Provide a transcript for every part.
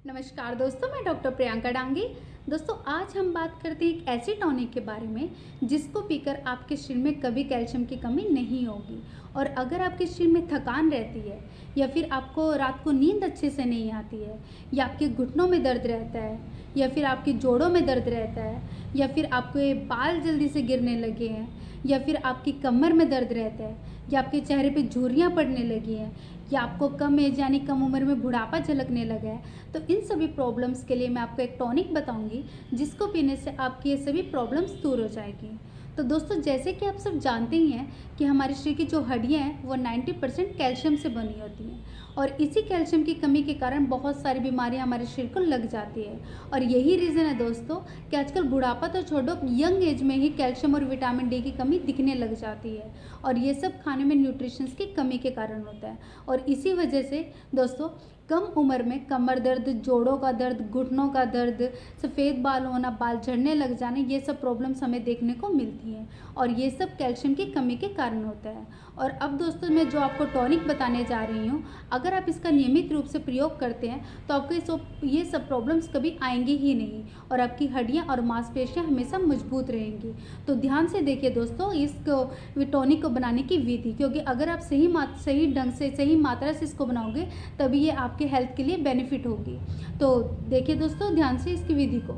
नमस्कार दोस्तों, मैं डॉक्टर प्रियंका डांगी। दोस्तों, आज हम बात करते हैं एक ऐसी टॉनिक के बारे में जिसको पीकर आपके शरीर में कभी कैल्शियम की कमी नहीं होगी। और अगर आपके शरीर में थकान रहती है या फिर आपको रात को नींद अच्छे से नहीं आती है या आपके घुटनों में दर्द रहता है या फिर आपके जोड़ों में दर्द रहता है या फिर आपके बाल जल्दी से गिरने लगे हैं या फिर आपकी कमर में दर्द रहता है या आपके चेहरे पे झुर्रियाँ पड़ने लगी हैं या आपको कम एज यानी कम उम्र में बुढ़ापा झलकने लगा है, तो इन सभी प्रॉब्लम्स के लिए मैं आपको एक टॉनिक बताऊंगी जिसको पीने से आपकी ये सभी प्रॉब्लम्स दूर हो जाएगी। तो दोस्तों, जैसे कि आप सब जानते ही हैं कि हमारे शरीर की जो हड्डियां हैं वो 90% कैल्शियम से बनी होती हैं और इसी कैल्शियम की कमी के कारण बहुत सारी बीमारियां हमारे शरीर को लग जाती है। और यही रीज़न है दोस्तों कि आजकल बुढ़ापा तो छोड़ो, यंग एज में ही कैल्शियम और विटामिन डी की कमी दिखने लग जाती है और ये सब खाने में न्यूट्रिशंस की कमी के कारण होता है। और इसी वजह से दोस्तों कम उम्र में कमर दर्द, जोड़ों का दर्द, घुटनों का दर्द, सफ़ेद बाल होना, बाल झड़ने लग जाने, ये सब प्रॉब्लम्स हमें देखने को मिलती हैं और ये सब कैल्शियम की कमी के कारण होता है। और अब दोस्तों, मैं जो आपको टॉनिक बताने जा रही हूँ, अगर आप इसका नियमित रूप से प्रयोग करते हैं तो आपको ये सब प्रॉब्लम्स कभी आएंगी ही नहीं और आपकी हड्डियाँ और मांसपेशियाँ हमेशा मजबूत रहेंगी। तो ध्यान से देखिए दोस्तों इसको टॉनिक को बनाने की विधि, क्योंकि अगर आप सही ढंग से, सही मात्रा से इसको बनाओगे तभी ये आपके हेल्थ के लिए बेनिफिट होगी। तो देखिए दोस्तों ध्यान से इसकी विधि को।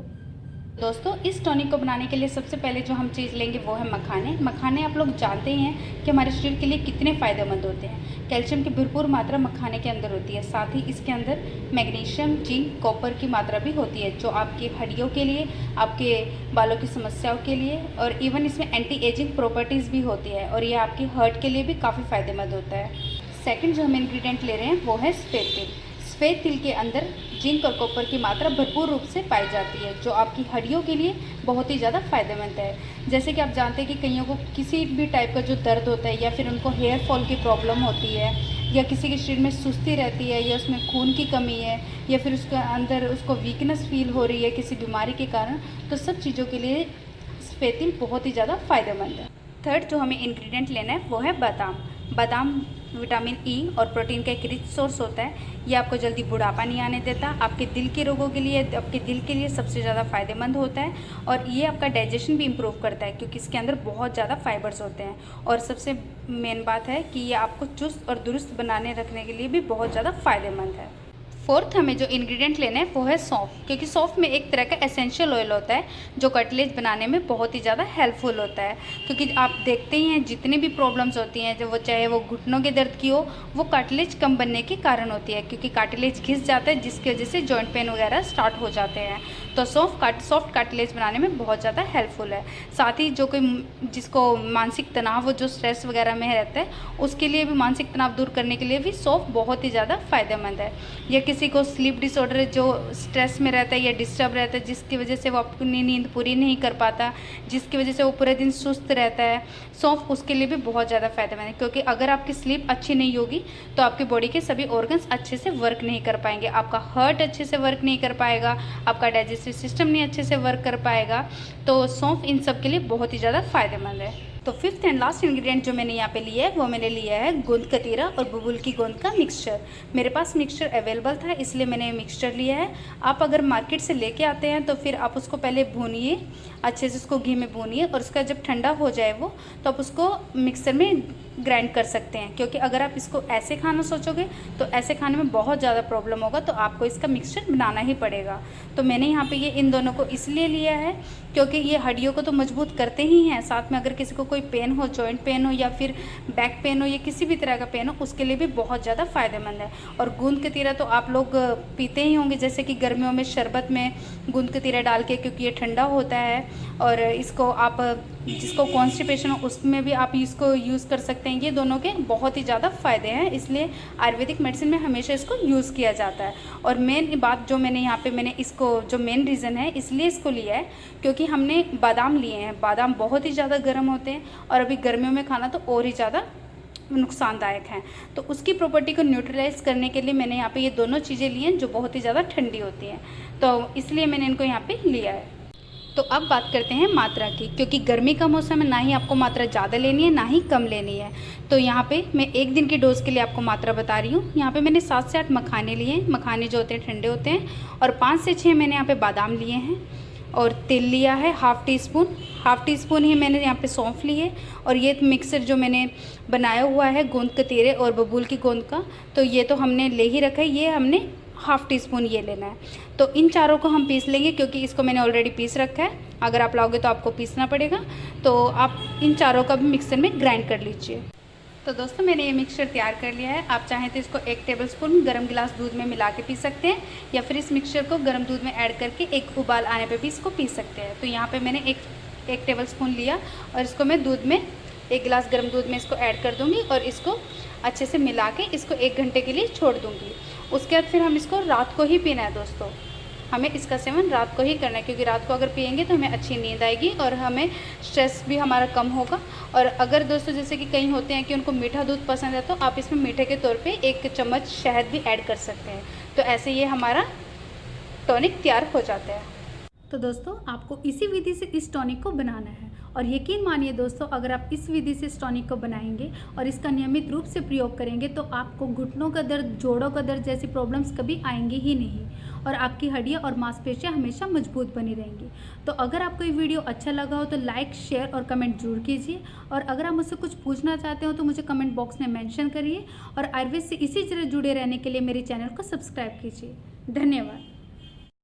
दोस्तों, इस टॉनिक को बनाने के लिए सबसे पहले जो हम चीज़ लेंगे वो है मखाने। मखाने आप लोग जानते ही हैं कि हमारे शरीर के लिए कितने फ़ायदेमंद होते हैं। कैल्शियम की भरपूर मात्रा मखाने के अंदर होती है, साथ ही इसके अंदर मैग्नीशियम, जिंक, कॉपर की मात्रा भी होती है जो आपकी हड्डियों के लिए, आपके बालों की समस्याओं के लिए और इवन इसमें एंटी एजिंग प्रॉपर्टीज़ भी होती है और ये आपकी हार्ट के लिए भी काफ़ी फ़ायदेमंद होता है। सेकंड जो हम इंग्रेडिएंट ले रहे हैं वो है सफ़ेद तिल। सफ़ेद तिल के अंदर जिंक और कॉपर की मात्रा भरपूर रूप से पाई जाती है जो आपकी हड्डियों के लिए बहुत ही ज़्यादा फायदेमंद है। जैसे कि आप जानते हैं कि कईयों को किसी भी टाइप का जो दर्द होता है या फिर उनको हेयर फॉल की प्रॉब्लम होती है या किसी के शरीर में सुस्ती रहती है या उसमें खून की कमी है या फिर उसके अंदर उसको वीकनेस फील हो रही है किसी बीमारी के कारण, तो सब चीज़ों के लिए सफ़ेद तिल बहुत ही ज़्यादा फायदेमंद है। थर्ड जो हमें इंग्रेडिएंट लेना है वो है बादाम। बादाम विटामिन ई और प्रोटीन का एक रिच सोर्स होता है। ये आपको जल्दी बुढ़ापा नहीं आने देता, आपके दिल के रोगों के लिए, आपके दिल के लिए सबसे ज़्यादा फ़ायदेमंद होता है और ये आपका डाइजेशन भी इम्प्रूव करता है क्योंकि इसके अंदर बहुत ज़्यादा फाइबर्स होते हैं। और सबसे मेन बात है कि ये आपको चुस्त और दुरुस्त बनाने रखने के लिए भी बहुत ज़्यादा फ़ायदेमंद है। फोर्थ हमें जो इंग्रेडिएंट लेना है वो है सौंफ, क्योंकि सौंफ में एक तरह का एसेंशियल ऑयल होता है जो कार्टिलेज बनाने में बहुत ही ज़्यादा हेल्पफुल होता है। क्योंकि आप देखते ही हैं जितनी भी प्रॉब्लम्स होती हैं, जो वो चाहे वो घुटनों के दर्द की हो, वो कार्टिलेज कम बनने के कारण होती है क्योंकि कार्टिलेज घिस जाता है जिसकी वजह से जॉइंट पेन वगैरह स्टार्ट हो जाते हैं। तो सॉफ्ट कार्टिलेज बनाने में बहुत ज़्यादा हेल्पफुल है। साथ ही जो कोई जिसको मानसिक तनाव हो, जो स्ट्रेस वगैरह में रहता है, उसके लिए भी, मानसिक तनाव दूर करने के लिए भी सौंफ बहुत ही ज़्यादा फ़ायदेमंद है। या किसी को स्लीप डिसऑर्डर, जो स्ट्रेस में रहता है या डिस्टर्ब रहता है जिसकी वजह से वो अपनी नींद पूरी नहीं कर पाता, जिसकी वजह से वो पूरे दिन सुस्त रहता है, सौंफ उसके लिए भी बहुत ज़्यादा फ़ायदेमंद है। क्योंकि अगर आपकी स्लीप अच्छी नहीं होगी तो आपकी बॉडी के सभी ऑर्गन्स अच्छे से वर्क नहीं कर पाएंगे, आपका हार्ट अच्छे से वर्क नहीं कर पाएगा, आपका डाइजेस्टिव सिस्टम नहीं अच्छे से वर्क कर पाएगा। तो सौंफ इन सब के लिए बहुत ही ज़्यादा फ़ायदेमंद है। तो फिफ्थ एंड लास्ट इंग्रेडिएंट जो मैंने यहाँ पे लिया है वो मैंने लिया है गोंद कतीरा और बबूल की गोंद का मिक्सचर। मेरे पास मिक्सचर अवेलेबल था इसलिए मैंने ये मिक्सचर लिया है। आप अगर मार्केट से लेके आते हैं तो फिर आप उसको पहले भूनिए, अच्छे से उसको घी में भूनिए और उसका जब ठंडा हो जाए वो, तो आप उसको मिक्सर में ग्राइंड कर सकते हैं। क्योंकि अगर आप इसको ऐसे खाना सोचोगे तो ऐसे खाने में बहुत ज़्यादा प्रॉब्लम होगा, तो आपको इसका मिक्सचर बनाना ही पड़ेगा। तो मैंने यहाँ पे ये इन दोनों को इसलिए लिया है क्योंकि ये हड्डियों को तो मजबूत करते ही हैं, साथ में अगर किसी को कोई पेन हो, जॉइंट पेन हो या फिर बैक पेन हो या किसी भी तरह का पेन हो, उसके लिए भी बहुत ज़्यादा फ़ायदेमंद है। और गूंद कतीरा तो आप लोग पीते ही होंगे, जैसे कि गर्मियों में शरबत में गूंद कतीरा डाल के, क्योंकि ये ठंडा होता है और इसको आप, जिसको कॉन्स्टिपेशन हो उसमें भी आप इसको यूज़ कर सकते हैं। ये दोनों के बहुत ही ज़्यादा फ़ायदे हैं, इसलिए आयुर्वेदिक मेडिसिन में हमेशा इसको यूज़ किया जाता है। और मेन बात जो मैंने यहाँ पे, मैंने इसको, जो मेन रीज़न है इसलिए इसको लिया है क्योंकि हमने बादाम लिए हैं। बादाम बहुत ही ज़्यादा गर्म होते हैं और अभी गर्मियों में खाना तो और ही ज़्यादा नुकसानदायक हैं। तो उसकी प्रॉपर्टी को न्यूट्रलाइज करने के लिए मैंने यहाँ पे ये दोनों चीज़ें ली हैं जो बहुत ही ज़्यादा ठंडी होती हैं, तो इसलिए मैंने इनको यहाँ पे लिया है। तो अब बात करते हैं मात्रा की, क्योंकि गर्मी का मौसम है, ना ही आपको मात्रा ज़्यादा लेनी है ना ही कम लेनी है। तो यहाँ पे मैं 1 दिन की डोज के लिए आपको मात्रा बता रही हूँ। यहाँ पे मैंने 7 से 8 मखाने लिए हैं। मखाने जो होते हैं ठंडे होते हैं। और 5 से 6 मैंने यहाँ पे बादाम लिए हैं। और तिल लिया है हाफ़ टी स्पून ही मैंने यहाँ पे सौंफ ली है। और ये मिक्सर जो मैंने बनाया हुआ है गोंद कतीरे और बबूल की गोंद का, तो ये तो हमने ले ही रखा है। ये हमने हाफ़ टी स्पून ये लेना है। तो इन चारों को हम पीस लेंगे, क्योंकि इसको मैंने ऑलरेडी पीस रखा है। अगर आप लाओगे तो आपको पीसना पड़ेगा। तो आप इन चारों का भी मिक्सर में ग्राइंड कर लीजिए। तो दोस्तों मैंने ये मिक्सचर तैयार कर लिया है। आप चाहें तो इसको 1 टेबलस्पून गर्म गिलास दूध में मिला के पी सकते हैं, या फिर इस मिक्सचर को गर्म दूध में ऐड करके एक उबाल आने पे भी इसको पी सकते हैं। तो यहाँ पे मैंने एक टेबलस्पून लिया और इसको मैं दूध में 1 गिलास गर्म दूध में इसको ऐड कर दूँगी और इसको अच्छे से मिला के इसको 1 घंटे के लिए छोड़ दूँगी। उसके बाद फिर हम इसको रात को ही पीना है दोस्तों। हमें इसका सेवन रात को ही करना है, क्योंकि रात को अगर पियेंगे तो हमें अच्छी नींद आएगी और हमें स्ट्रेस भी हमारा कम होगा। और अगर दोस्तों जैसे कि कई होते हैं कि उनको मीठा दूध पसंद है, तो आप इसमें मीठे के तौर पे 1 चम्मच शहद भी ऐड कर सकते हैं। तो ऐसे ये हमारा टॉनिक तैयार हो जाता है। तो दोस्तों आपको इसी विधि से इस टॉनिक को बनाना है, और यकीन मानिए दोस्तों, अगर आप इस विधि से इस टॉनिक को बनाएंगे और इसका नियमित रूप से प्रयोग करेंगे तो आपको घुटनों का दर्द, जोड़ों का दर्द जैसी प्रॉब्लम्स कभी आएंगी ही नहीं, और आपकी हड्डियां और मांसपेशियां हमेशा मजबूत बनी रहेंगी। तो अगर आपको ये वीडियो अच्छा लगा हो तो लाइक, शेयर और कमेंट जरूर कीजिए। और अगर आप मुझसे कुछ पूछना चाहते हो तो मुझे कमेंट बॉक्स में मेंशन करिए। और आयुर्वेद से इसी तरह जुड़े रहने के लिए मेरे चैनल को सब्सक्राइब कीजिए। धन्यवाद।